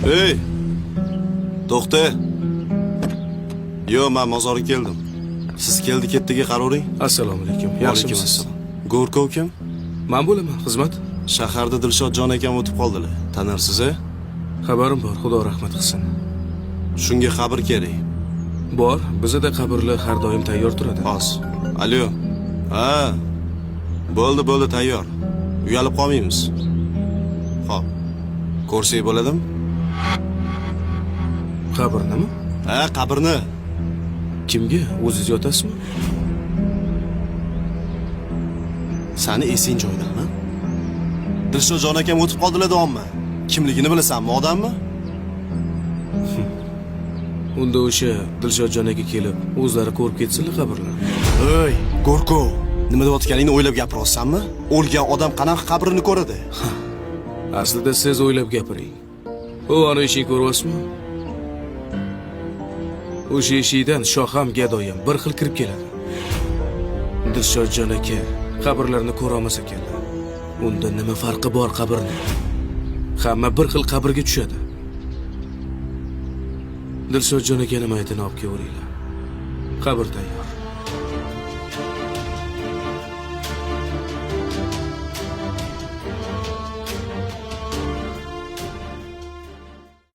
Hey! To'xta. Yo, men mozorga keldim. Siz keldi-ketdiga qaroring. Assalomu alaykum. Yaxshimisiz? Go'rkov kim? Men bo'laman, xizmat. Shaharda Dilshodjon akam o'tib qoldilar. Tanirsiz-a? Xabarim bor, Xudo rahmat qilsin. Shunga xabar kerak. Bor, bizda qabrlar har doim tayyor turadi. Hos. Alo. Ha. Bo'ldi, tayyor. Uyalib qolmaymiz. Xo'p. Ko'rsak bo'ladimi? Qabrnimi? Ha, qabrni. Kimga? O'zingiz yotasizmi? Sani esing joydami? Dilshodjon akam o'tib qoldilar deyapman. Kimligini bilasanmi, odammi? Unda o'sha Dilshodjon aka kelib, o'zlari ko'rib ketsinlar qabrlarni. Ey, Go'rkov, nima deyotganingni o'ylab gapiryapsanmi? O'lgan odam qanaqa qabrini ko'radi? Aslida siz o'ylab gapiring. U ana ishni ko'ryapsizmi? O'sha eshikdan shoham gadoyam bir xil kirib keladi. Dilshodjon aka qabrlarni ko'ra olmas ekanlar. Unda nima farqi bor qabrni? Hamma bir xil qabrga tushadi. Dilshodjon aka nima aytini olib kelaveringlar. Qabr tayyor.